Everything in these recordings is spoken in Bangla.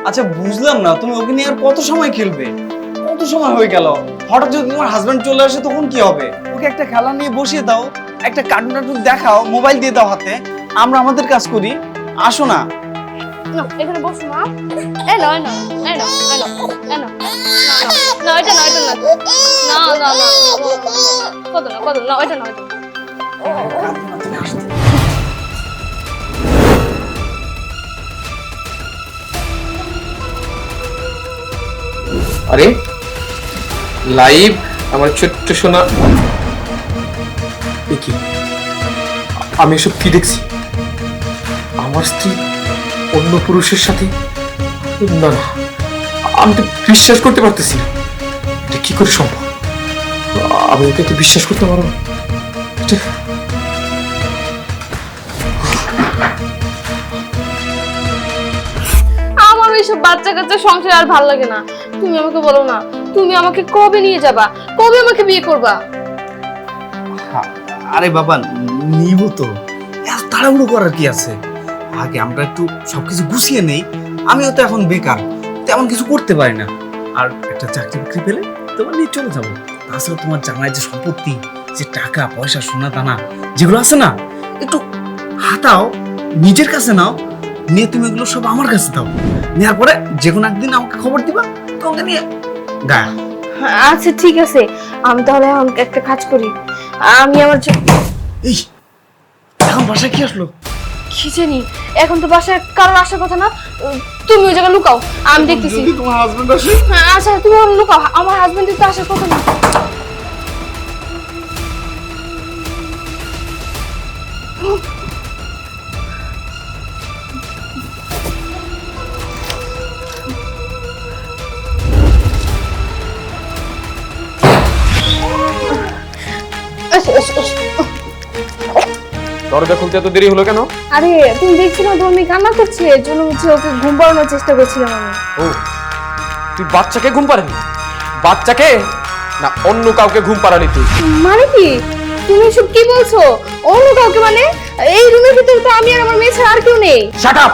আচ্ছা বুঝলাম না, তুমি ওকে নিয়ে আর কত সময় খেলবে? কত সময় হয়ে গেল, হঠাৎ যদি তোমার হাজবেন্ড চলে আসে তখন কি হবে? ওকে একটা খেলা নিয়ে বসিয়ে দাও, একটা কার্টুন টার্টুন দেখাও, মোবাইল দিয়ে দাও হাতে, আমরা আমাদের কাজ করি। আসো না। না এখানে বসো মা। এই না না এই না এই না এই না না এটা না এটা না না না না কত না এটা না এটা। আরে লাইভ আমার ছোট্ট সোনা, কি আমি এসব কি দেখছি? আমার স্ত্রী অন্য পুরুষের সাথে? না না, আমি তো বিশ্বাস করতে পারতেছি না। এটা কি করে সম্ভব? আমি ওকে তো বিশ্বাস করতে পারবো না। আমার ওইসব বাচ্চা কাচ্চা সংসার আর ভালো লাগে না। তুমি আমাকে বলো না, তুমি আমাকে কবে নিয়ে যাবা, কবে আমাকে বিয়ে করবা? আরে বাবা নিব তো, এত তাড়াহুড়ো করার কি আছে? আগে আমরা একটু সবকিছু গুছিয়ে নেই। আমিও তো এখন বেকার, তেমন কিছু করতে পারি না। আর একটা চাকরি বাকরি পেলে তোমার নিয়ে চলে যাবো। তাছাড়া তোমার জামাইয়ের যে সম্পত্তি, যে টাকা পয়সা সোনা দানা যেগুলো আছে না, একটু হাতাও, নিজের কাছে নাও, নিয়ে তুমি এগুলো সব আমার কাছে দাও। নেওয়ার পরে যে কোনো একদিন আমাকে খবর দিবা, তোমাকে নিয়ে গায়া। আচ্ছা ঠিক আছে, আমি তাহলে এখন একটা কাজ করি। আমি আমার এই এখন বাসায় কি আসলো? কি জানি, এখন তো বাসায় কারোর আসার কথা না। তুমি ওই জায়গায় লুকাও, আমি দেখতেছি। যদি তোমার হাজবেন্ড আসে? হ্যাঁ আচ্ছা তুমি ওখানে লুকাও, আমার হাজবেন্ডের তো আসার কথা না। দরজা খুলতে এত দেরি হলো কেন? আরে তুমি দেখছি না তুমি কান্না করছে, এর জন্য হচ্ছে ওকে ঘুম পাড়ানোর চেষ্টা করছিলাম আমি। ও তুই বাচ্চাকে ঘুম পাড়ালি? বাচ্চাকে না অন্য কাউকে ঘুম পাড়ালি তুই? মানে কি তুমি সব কি বলছো? অন্য কাউকে মানে? এই রুমের ভিতরে তো আমি আর আমার মেয়ে ছাড়া আর কেউ নেই। Shut up!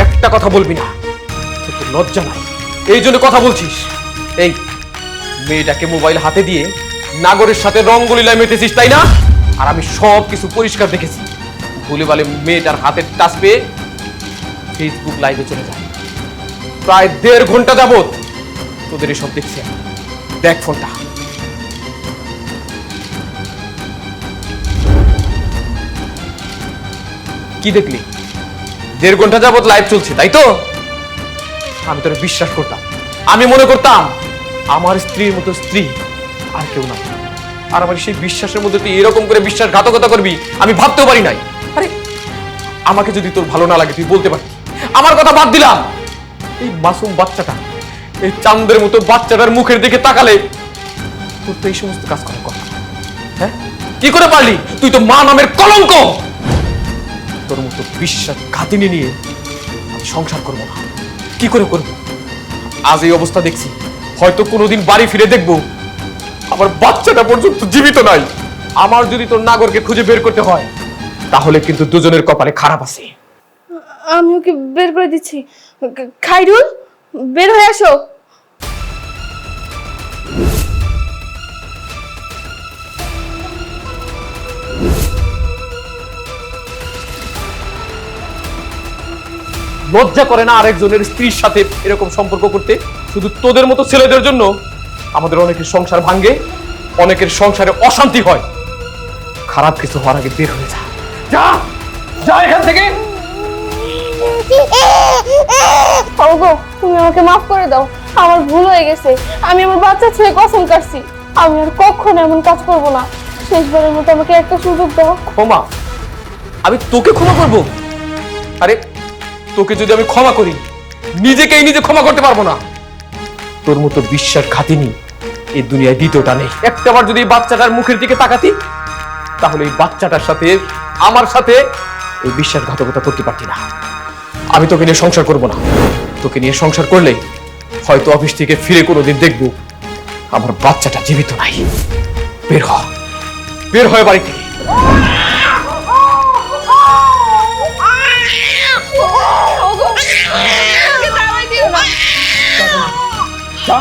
একটা কথা বলবি না, তোর লজ্জা নাই? এই জন্য কথা বলছিস? এই মেয়েটাকে মোবাইল হাতে দিয়ে নাগরের সাথে রঙ্গলীলায় মেতেছিস তাই না? আর আমি সব কিছু পরিষ্কার দেখেছি। ভুলে ভালে মেয়েটার হাতের টাচ পেয়ে ফেসবুক লাইভে চলে যায়। প্রায় 1.5 ঘন্টা যাবত তোদের এসব দেখছি। দেখ ফোনটা। কি দেখলি? 1.5 ঘন্টা যাবত লাইভ চলছে তাই তো? আমি তোর বিশ্বাস করতাম, আমি মনে করতাম আমার স্ত্রীর মতো স্ত্রী আর কেউ না। আর আমার সেই বিশ্বাসের মধ্যে তুই এরকম করে বিশ্বাসঘাতকতা করবি আমি ভাবতেও পারি নাই। আরে আমাকে যদি তোর ভালো না লাগে তুই বলতে পারতি। আমার কথা বাদ দিলাম, এই মাসুম বাচ্চাটা, এই চাঁদের মতো বাচ্চাটার মুখের দিকে তাকালে তোর তো এই সমস্ত কাজ করার কথা। হ্যাঁ কি করে পারলি? তুই তো মা নামের কলঙ্ক। তোর মতো বিশ্বাসঘাতিনী নিয়ে আমি সংসার করবো না। কি করে করবো? আজ এই অবস্থা দেখছি, হয়তো কোনোদিন বাড়ি ফিরে দেখবো আমার বাচ্চাটা পর্যন্ত জীবিত নাই। আমার যদি তোর নাগরকে খুঁজে বের করতে হয় তাহলে কিন্তু দুজনের কপালে খারাপ আছে। আমি ওকে বের করে দিচ্ছি। খাইরুল বের হয়ে আসো। লজ্জা করে না আরেকজনের স্ত্রীর সাথে এরকম সম্পর্ক করতে? শুধু তোদের মতো ছেলেদের জন্য আমাদের অনেকের সংসার ভাঙে, অনেকের সংসারে অশান্তি হয়। খারাপ কিছু হওয়ার আগে বের হয়ে যা, যা যা এখান থেকে। ওগো তুমি আমাকে মাফ করে দাও, আমার ভুল হয়ে গেছে। আমি আমার বাচ্চা ছেলে কসম কাটছি, আমি আর কখনো এমন কাজ করব না। শেষবারের মতো আমাকে একটা সুযোগ দাও। ক্ষমা? আমি তোকে ক্ষমা করব? আরে তোকে যদি আমি ক্ষমা করি নিজেকেই নিজে ক্ষমা করতে পারবো না। তোর মতো বিশ্বাসঘাতিনী এই দুনিয়ায় দ্বিতীয়টা নেই। একটাবার যদি এই বাচ্চাটার মুখের দিকে তাকাতি তাহলে এই বাচ্চাটার সাথে আমার সাথে এই বিশ্বাসঘাতকতা করতে পারতি না। আমি তোকে নিয়ে সংসার করব না। তোকে নিয়ে সংসার করলে হয়তো অফিস থেকে ফিরে কোনোদিন দেখবো আমার বাচ্চাটা জীবিত নাই। বের হ, বের হয় বাড়ি থেকে। ওগো যা